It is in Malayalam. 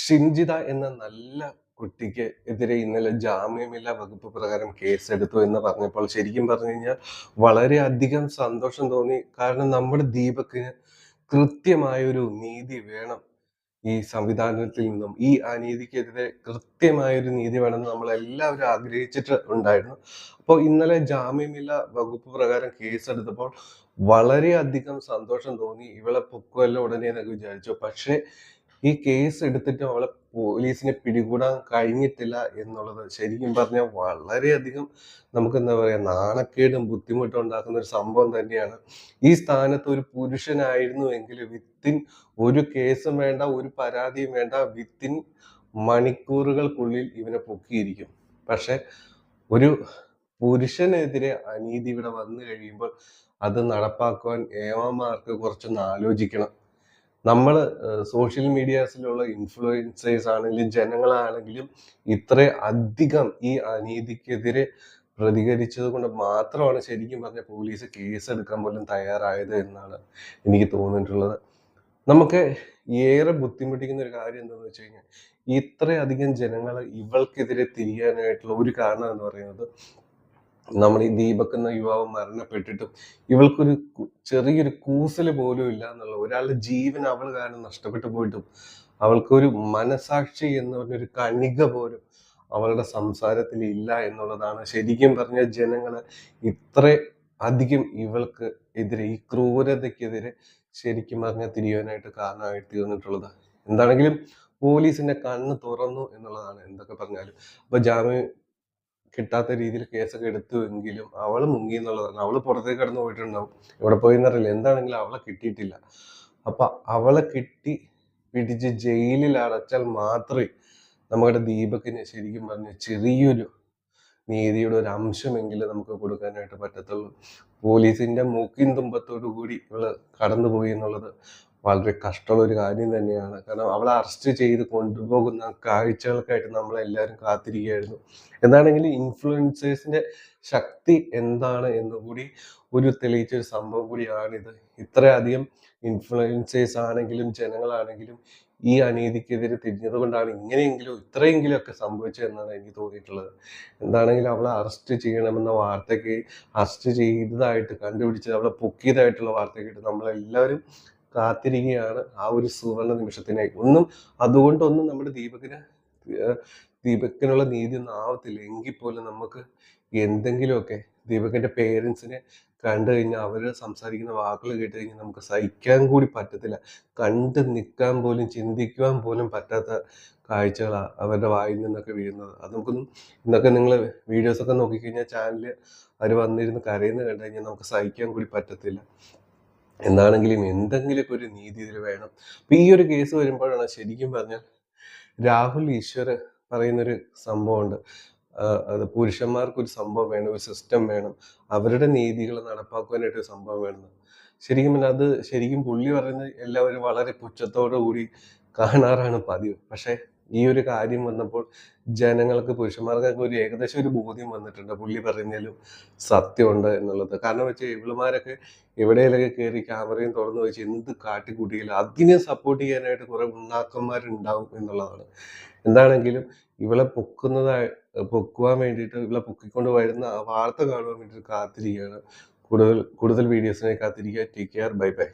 ഷിൻജിത എന്ന നല്ല കുട്ടിക്ക് എതിരെ ഇന്നലെ ജാമ്യമില്ലാ വകുപ്പ് പ്രകാരം കേസെടുത്തു എന്ന് പറഞ്ഞപ്പോൾ ശരിക്കും പറഞ്ഞു കഴിഞ്ഞാൽ വളരെയധികം സന്തോഷം തോന്നി. കാരണം നമ്മുടെ ദീപക്കിന് കൃത്യമായൊരു നീതി വേണം. ഈ സംവിധാനത്തിൽ നിന്നും ഈ അനീതിക്കെതിരെ കൃത്യമായൊരു നീതി വേണമെന്ന് നമ്മൾ എല്ലാവരും ആഗ്രഹിച്ചിട്ട് ഉണ്ടായിരുന്നു. അപ്പോൾ ഇന്നലെ ജാമ്യമില്ലാ വകുപ്പ് പ്രകാരം കേസെടുത്തപ്പോൾ വളരെയധികം സന്തോഷം തോന്നി. ഇവളെ പൊക്കുവല്ലോ ഉടനെ എന്നൊക്കെ വിചാരിച്ചു. പക്ഷേ ഈ കേസ് എടുത്തിട്ട് അവളെ പോലീസിനെ പിടികൂടാൻ കഴിഞ്ഞിട്ടില്ല എന്നുള്ളത് ശരിക്കും പറഞ്ഞാൽ വളരെയധികം നമുക്ക് എന്താ പറയാ നാണക്കേടും ബുദ്ധിമുട്ടും ഉണ്ടാക്കുന്ന ഒരു സംഭവം തന്നെയാണ്. ഈ സ്ഥാനത്ത് ഒരു പുരുഷനായിരുന്നു എങ്കിൽ വിത്തിൻ ഒരു കേസും വേണ്ട, ഒരു പരാതിയും വേണ്ട, വിത്തിൻ മണിക്കൂറുകൾക്കുള്ളിൽ ഇവനെ പൊക്കിയിരിക്കും. പക്ഷെ ഒരു പുരുഷനെതിരെ അനീതി ഇവിടെ വന്നു കഴിയുമ്പോൾ അത് നടപ്പാക്കുവാൻ ഏവന്മാർക്ക് കുറച്ചൊന്ന് ആലോചിക്കണം. നമ്മൾ സോഷ്യൽ മീഡിയാസിലുള്ള ഇൻഫ്ലുവൻസേഴ്സ് ആണെങ്കിലും ജനങ്ങളാണെങ്കിലും ഇത്ര അധികം ഈ അനീതിക്കെതിരെ പ്രതികരിച്ചത് കൊണ്ട് മാത്രമാണ് ശരിക്കും പറഞ്ഞ പോലീസ് കേസെടുക്കാൻ പോലും തയ്യാറായത് എന്നാണ് എനിക്ക് തോന്നിയിട്ടുള്ളത്. നമുക്ക് ഏറെ ബുദ്ധിമുട്ടിക്കുന്ന ഒരു കാര്യം എന്താണെന്ന് വെച്ച് കഴിഞ്ഞാൽ ഇത്രയധികം ജനങ്ങൾ ഇവൾക്കെതിരെ തിരിയാനായിട്ടുള്ള ഒരു കാരണം എന്ന് പറയുന്നത് നമ്മൾ ഈ ദീപക് എന്ന യുവാവ് മരണപ്പെട്ടിട്ടും ഇവൾക്കൊരു ചെറിയൊരു കൂസല് പോലും ഇല്ല എന്നുള്ള ഒരാളുടെ ജീവൻ അവൾ കാരണം നഷ്ടപ്പെട്ടു പോയിട്ടും അവൾക്കൊരു മനസാക്ഷി എന്ന് പറഞ്ഞൊരു കണിക പോലും അവളുടെ സംസാരത്തിൽ ഇല്ല എന്നുള്ളതാണ് ശരിക്കും പറഞ്ഞ ജനങ്ങള് ഇത്ര അധികം ഇവൾക്ക് എതിരെ ഈ ക്രൂരതയ്ക്കെതിരെ ശരിക്കും പറഞ്ഞാൽ തിരിയാനായിട്ട് കാരണമായിട്ട് തീർന്നിട്ടുള്ളത്. എന്താണെങ്കിലും പോലീസിന്റെ കണ്ണ് തുറന്നു എന്നുള്ളതാണ് എന്തൊക്കെ പറഞ്ഞാലും. അപ്പൊ ജാമ്യം കിട്ടാത്ത രീതിയിൽ കേസൊക്കെ എടുത്തു എങ്കിലും അവള് മുങ്ങി എന്നുള്ളതാണ്. അവള് പുറത്തേക്ക് കടന്നു പോയിട്ടുണ്ടാവും, എവിടെ പോയെന്നറിയില്ല. എന്താണെങ്കിലും അവളെ കിട്ടിയിട്ടില്ല. അപ്പൊ അവളെ കിട്ടി പിടിച്ച് ജയിലിൽ അടച്ചാൽ മാത്രമേ നമ്മുടെ ദീപകിന് ശരിക്കും പറഞ്ഞ ചെറിയൊരു നീതിയുടെ ഒരു അംശമെങ്കിലും നമുക്ക് കൊടുക്കാനായിട്ട് പറ്റത്തുള്ളൂ. പോലീസിന്റെ മൂക്കിൻ തുമ്പത്തോടു കൂടി ഇവള് കടന്നുപോയി എന്നുള്ളത് വളരെ കഷ്ടമുള്ള ഒരു കാര്യം തന്നെയാണ്. കാരണം അവളെ അറസ്റ്റ് ചെയ്ത് കൊണ്ടുപോകുന്ന കാഴ്ചകൾക്കായിട്ട് നമ്മളെല്ലാവരും കാത്തിരിക്കുകയായിരുന്നു. എന്താണെങ്കിലും ഇൻഫ്ലുവൻസേഴ്സിന്റെ ശക്തി എന്താണ് എന്നുകൂടി ഒരു തെളിയിച്ച ഒരു സംഭവം കൂടിയാണിത്. ഇത്രയധികം ഇൻഫ്ലുവൻസേഴ്സ് ആണെങ്കിലും ജനങ്ങളാണെങ്കിലും ഈ അനീതിക്കെതിരെ തിരിഞ്ഞത് കൊണ്ടാണ് ഇങ്ങനെയെങ്കിലും ഇത്രയെങ്കിലും ഒക്കെ സംഭവിച്ചതെന്നാണ് എനിക്ക് തോന്നിയിട്ടുള്ളത്. എന്താണെങ്കിലും അവളെ അറസ്റ്റ് ചെയ്യണമെന്ന വാർത്തയ്ക്ക് അറസ്റ്റ് ചെയ്തതായിട്ട് കണ്ടുപിടിച്ചത് അവളെ പൊക്കിയതായിട്ടുള്ള വാർത്ത കേട്ട് നമ്മളെല്ലാവരും കാത്തിരിക്കുകയാണ് ആ ഒരു സുവർണ നിമിഷത്തിനായി. അതുകൊണ്ടൊന്നും നമ്മുടെ ദീപക്കിനുള്ള നീതി ഒന്നും ആവത്തില്ല. എങ്കിൽ പോലും നമുക്ക് എന്തെങ്കിലുമൊക്കെ ദീപകിന്റെ പേരൻസിനെ കണ്ടു കഴിഞ്ഞാൽ അവര് സംസാരിക്കുന്ന വാക്കുകൾ കേട്ട് കഴിഞ്ഞാൽ നമുക്ക് സഹിക്കാൻ കൂടി പറ്റത്തില്ല. കണ്ട് നിൽക്കാൻ പോലും ചിന്തിക്കുവാൻ പോലും പറ്റാത്ത കാഴ്ചകളാണ് അവരുടെ വായിൽ നിന്നൊക്കെ വീഴുന്നത്. അത് നമുക്കൊന്നും ഇന്നൊക്കെ നിങ്ങൾ വീഡിയോസൊക്കെ നോക്കിക്കഴിഞ്ഞാൽ ചാനലിൽ അവർ വന്നിരുന്ന് കരയുന്നത് കണ്ടു കഴിഞ്ഞാൽ നമുക്ക് സഹിക്കാൻ കൂടി പറ്റത്തില്ല. എന്താണെങ്കിലും എന്തെങ്കിലുമൊക്കെ ഒരു നീതി ഇതിൽ വേണം. അപ്പൊ ഈ ഒരു കേസ് വരുമ്പോഴാണ് ശരിക്കും പറഞ്ഞാൽ രാഹുൽ ഈശ്വർ പറയുന്നൊരു സംഭവമുണ്ട്. അത് പുരുഷന്മാർക്കൊരു സംഭവം വേണം, ഒരു സിസ്റ്റം വേണം, അവരുടെ നീതികൾ നടപ്പാക്കുവാനായിട്ട് ഒരു സംഭവം വേണം. ശരിക്കും പറഞ്ഞാൽ അത് ശരിക്കും പുള്ളി പറയുന്നത് എല്ലാവരും വളരെ പുച്ഛത്തോടു കൂടി കാണാറാണ് പതിവ്. പക്ഷെ ഈ ഒരു കാര്യം വന്നപ്പോൾ ജനങ്ങൾക്ക് പുരുഷന്മാർക്കൊക്കെ ഒരു ഏകദേശം ഒരു ബോധ്യം വന്നിട്ടുണ്ട് പുള്ളി പറയുന്നതിലും സത്യമുണ്ട് എന്നുള്ളത്. കാരണം വെച്ചാൽ ഇവളുമാരൊക്കെ എവിടെയെങ്കിലൊക്കെ കയറി ക്യാമറയും തുറന്നു വെച്ച് എന്ത് കാട്ടിക്കൂട്ടിയില്ല അതിനെ സപ്പോർട്ട് ചെയ്യാനായിട്ട് കുറെ ഉണ്ണാക്കന്മാരുണ്ടാവും എന്നുള്ളതാണ്. എന്താണെങ്കിലും ഇവളെ പൊക്കുവാൻ വേണ്ടിയിട്ട് ഇവളെ പൊക്കിക്കൊണ്ട് വരുന്ന വാർത്ത കാണുവാൻ വേണ്ടിയിട്ട് കാത്തിരിക്കുകയാണ്. കൂടുതൽ വീഡിയോസിനെ കാത്തിരിക്കുക. Take care. Bye bye.